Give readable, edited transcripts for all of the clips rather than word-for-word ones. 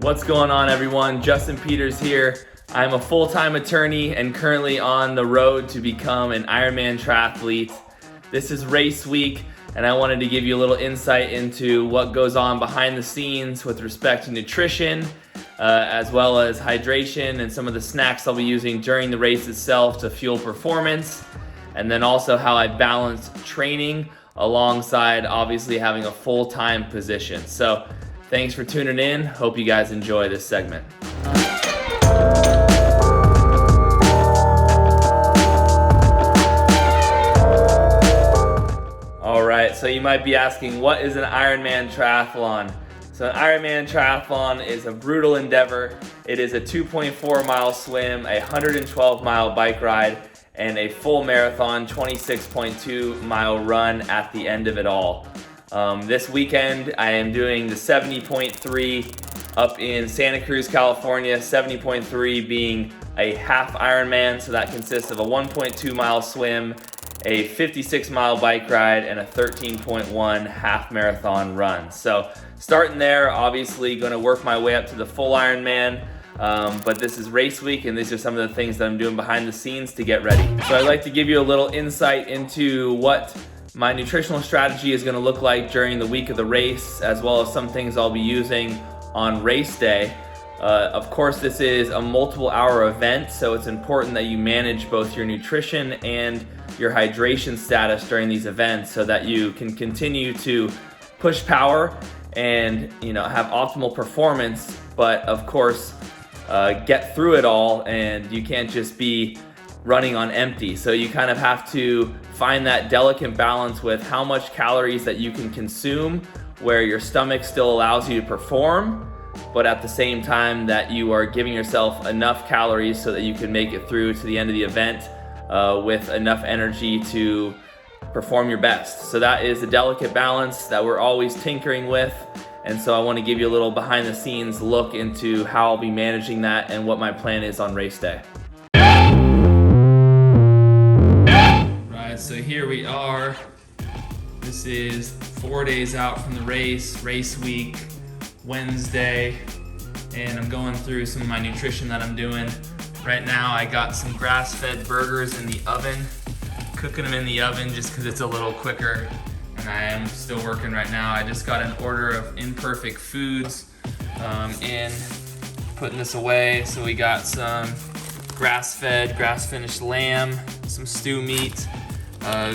What's going on, everyone? Justin Peters here. I'm a full-time attorney and currently on the road to become an Ironman triathlete. This is race week, and I wanted to give you a little insight into what goes on behind the scenes with respect to nutrition, as well as hydration and some of the snacks I'll be using during the race itself to fuel performance, and then also how I balance training alongside obviously having a full-time position. So thanks for tuning in. Hope you guys enjoy this segment. All right, so you might be asking, what is an Ironman triathlon? So an Ironman triathlon is a brutal endeavor. It is a 2.4 mile swim, a 112 mile bike ride, and a full marathon 26.2 mile run at the end of it all. This weekend, I am doing the 70.3 up in Santa Cruz, California, 70.3 being a half Ironman, so that consists of a 1.2 mile swim, a 56 mile bike ride, and a 13.1 half marathon run. So starting there, obviously going to work my way up to the full Ironman, but this is race week, and these are some of the things that I'm doing behind the scenes to get ready. So I'd like to give you a little insight into what my nutritional strategy is going to look like during the week of the race, as well as some things I'll be using on race day. Of course, this is a multiple hour event, so it's important that you manage both your nutrition and your hydration status during these events so that you can continue to push power and have optimal performance, but of course get through it all, and you can't just be running on empty. So you kind of have to find that delicate balance with how much calories that you can consume where your stomach still allows you to perform, but at the same time that you are giving yourself enough calories so that you can make it through to the end of the event with enough energy to perform your best. So that is a delicate balance that we're always tinkering with. And so I want to give you a little behind the scenes look into how I'll be managing that and what my plan is on race day. So here we are. This is 4 days out from the race week, Wednesday, and I'm going through some of my nutrition that I'm doing. Right now I got some grass-fed burgers in the oven, cooking them in the oven just because it's a little quicker, and I am still working right now. I just got an order of Imperfect Foods in, putting this away. So we got some grass-fed, grass-finished lamb, some stew meat,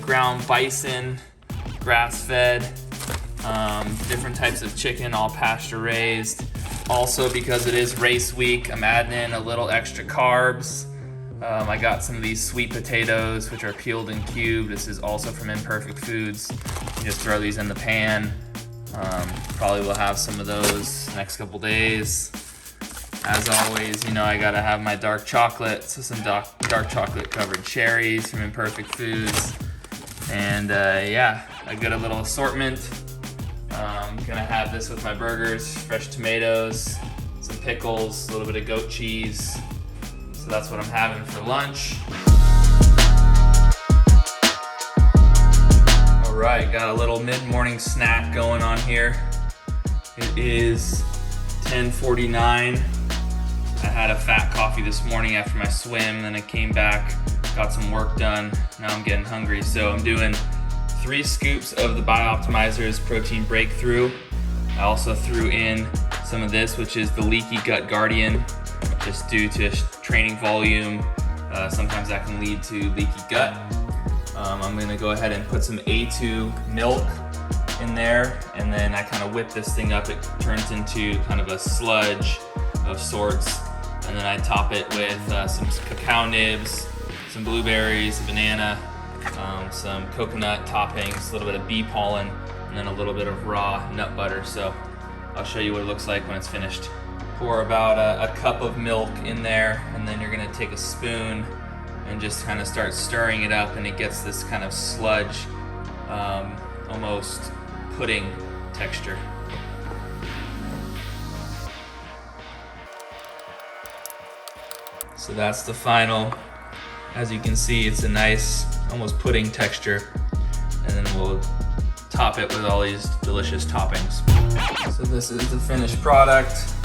ground bison, grass-fed, different types of chicken, all pasture-raised. Also, because it is race week, I'm adding in a little extra carbs. I got some of these sweet potatoes, which are peeled and cubed. This is also from Imperfect Foods. You just throw these in the pan. Probably will have some of those next couple days. As always, I gotta have my dark chocolate, so some dark chocolate covered cherries from Imperfect Foods. And yeah, a good little assortment. I'm gonna have this with my burgers, fresh tomatoes, some pickles, a little bit of goat cheese. So that's what I'm having for lunch. All right, got a little mid-morning snack going on here. It is 10:49. I had a fat coffee this morning after my swim, then I came back, got some work done. Now I'm getting hungry, so I'm doing 3 scoops of the Bioptimizers Protein Breakthrough. I also threw in some of this, which is the Leaky Gut Guardian, just due to training volume. Sometimes that can lead to leaky gut. I'm gonna go ahead and put some A2 milk in there, and then I kind of whip this thing up. It turns into kind of a sludge of sorts, and then I top it with some cacao nibs, some blueberries, banana, some coconut toppings, a little bit of bee pollen, and then a little bit of raw nut butter. So I'll show you what it looks like when it's finished. Pour about a cup of milk in there, and then you're gonna take a spoon and just kind of start stirring it up, and it gets this kind of sludge, almost pudding texture. So that's the final. As you can see, it's a nice, almost pudding texture. And then we'll top it with all these delicious toppings. So this is the finished product.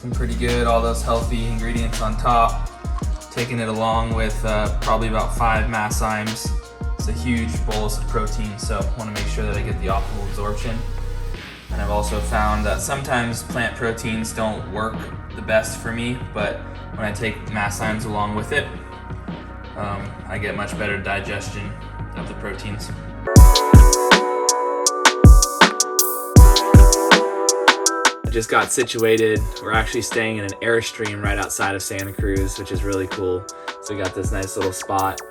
looking pretty good. All those healthy ingredients on top. Taking it along with probably about 5 masszymes. It's a huge bolus of protein, so I want to make sure that I get the optimal absorption. And I've also found that sometimes plant proteins don't work the best for me, but when I take masszymes along with it, I get much better digestion of the proteins. I just got situated. We're actually staying in an Airstream right outside of Santa Cruz, which is really cool. So we got this nice little spot.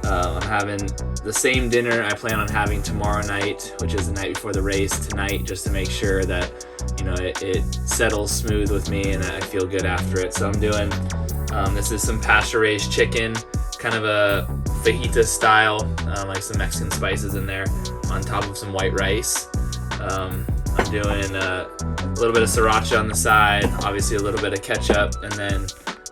I'm having the same dinner I plan on having tomorrow night, which is the night before the race, tonight, just to make sure that, you know, it settles smooth with me and I feel good after it. So I'm doing, this is some pasture-raised chicken, kind of a fajita style, like some Mexican spices in there, on top of some white rice. I'm doing a little bit of sriracha on the side, obviously a little bit of ketchup, and then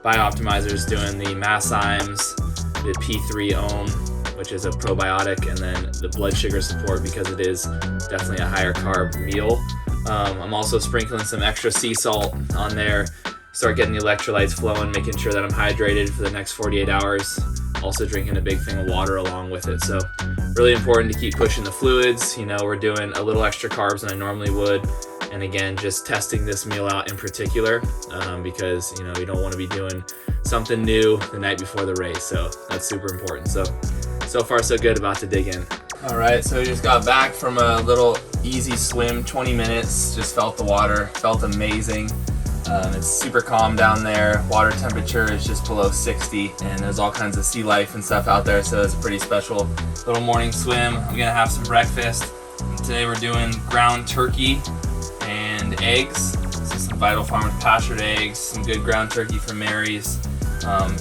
Bioptimizers doing the masszymes, the P3 ohm, which is a probiotic, and then the blood sugar support because it is definitely a higher carb meal. I'm also sprinkling some extra sea salt on there, start getting the electrolytes flowing, making sure that I'm hydrated for the next 48 hours. Also drinking a big thing of water along with it. So really important to keep pushing the fluids. You know, we're doing a little extra carbs than I normally would. And again, just testing this meal out in particular because, you know, we don't want to be doing something new the night before the race. So that's super important. So far so good, about to dig in. All right, so we just got back from a little easy swim, 20 minutes, just felt the water, felt amazing. It's super calm down there. Water temperature is just below 60 and there's all kinds of sea life and stuff out there, so it's a pretty special little morning swim. I'm gonna have some breakfast. And today we're doing ground turkey and eggs. So some Vital Farms pastured eggs, some good ground turkey from Mary's,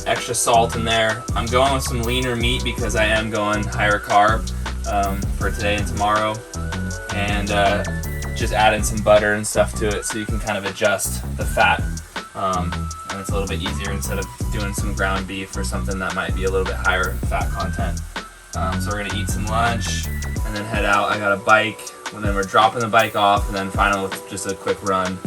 extra salt in there. I'm going with some leaner meat because I am going higher carb for today and tomorrow, and just adding some butter and stuff to it so you can kind of adjust the fat, and it's a little bit easier instead of doing some ground beef or something that might be a little bit higher fat content. So we're gonna eat some lunch and then head out. I got a bike, and then we're dropping the bike off, and then final with just a quick run,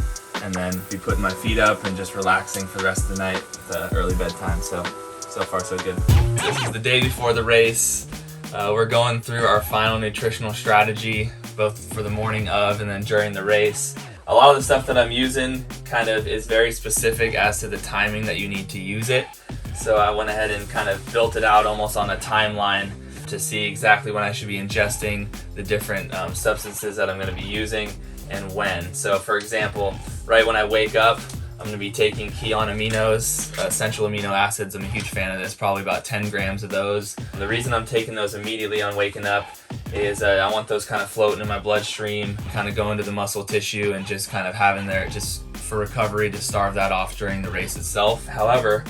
and then be putting my feet up and just relaxing for the rest of the night with early bedtime. So far so good. This is the day before the race. We're going through our final nutritional strategy, both for the morning of and then during the race. A lot of the stuff that I'm using kind of is very specific as to the timing that you need to use it. So I went ahead and kind of built it out almost on a timeline to see exactly when I should be ingesting the different substances that I'm going to be using and when. So for example, right when I wake up, I'm going to be taking Keon aminos, essential amino acids. I'm a huge fan of this, probably about 10 grams of those. The reason I'm taking those immediately on waking up is I want those kind of floating in my bloodstream, kind of going to the muscle tissue and just kind of having there just for recovery to starve that off during the race itself. However,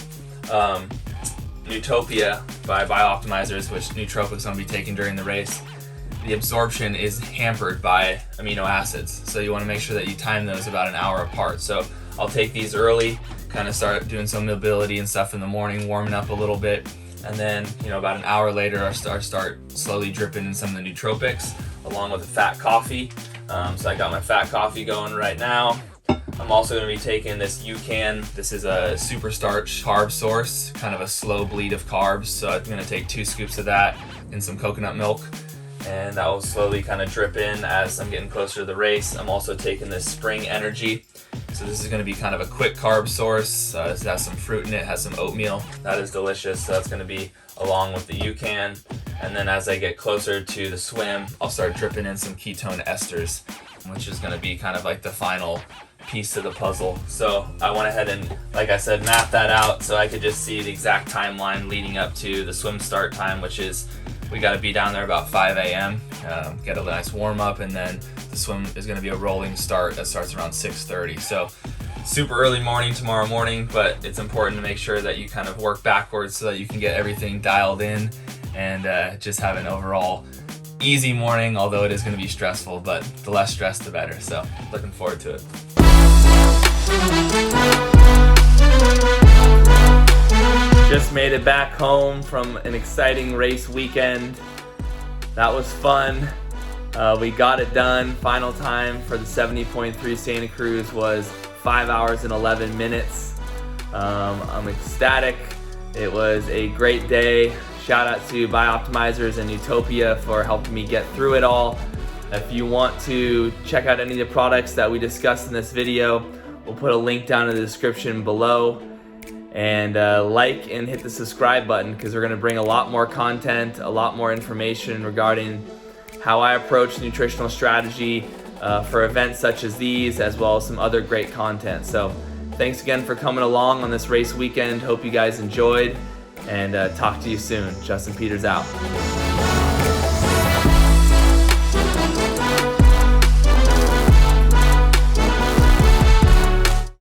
Nutopia by Bioptimizers, which nootropics I'm going to be taking during the race, the absorption is hampered by amino acids. So you want to make sure that you time those about an hour apart. So I'll take these early, kind of start doing some mobility and stuff in the morning, warming up a little bit, and then, you know, about an hour later I start slowly dripping in some of the nootropics along with a fat coffee. So I got my fat coffee going right now. I'm also going to be taking this UCAN. This is a super starch carb source, kind of a slow bleed of carbs. So I'm going to take 2 scoops of that in some coconut milk, and that will slowly kind of drip in as I'm getting closer to the race. I'm also taking this Spring Energy. So this is going to be kind of a quick carb source. It has some fruit in it, has some oatmeal. That is delicious. So that's going to be along with the UCAN. And then as I get closer to the swim, I'll start dripping in some ketone esters, which is going to be kind of like the final piece to the puzzle. So I went ahead and, like I said, map that out so I could just see the exact timeline leading up to the swim start time, which is we got to be down there about 5 a.m., get a nice warm up, and then the swim is going to be a rolling start that starts around 6:30. So super early morning tomorrow morning, but it's important to make sure that you kind of work backwards so that you can get everything dialed in and just have an overall easy morning, although it is going to be stressful, but the less stress the better. So looking forward to it. Just made it back home from an exciting race weekend. That was fun. We got it done. Final time for the 70.3 Santa Cruz was 5 hours and 11 minutes. I'm ecstatic. It was a great day. Shout out to Bioptimizers and Utopia for helping me get through it all. If you want to check out any of the products that we discussed in this video, we'll put a link down in the description below. And like and hit the subscribe button, because we're going to bring a lot more content, a lot more information regarding how I approach nutritional strategy for events such as these, as well as some other great content. So thanks again for coming along on this race weekend. Hope you guys enjoyed, and talk to you soon. Justin Peters out.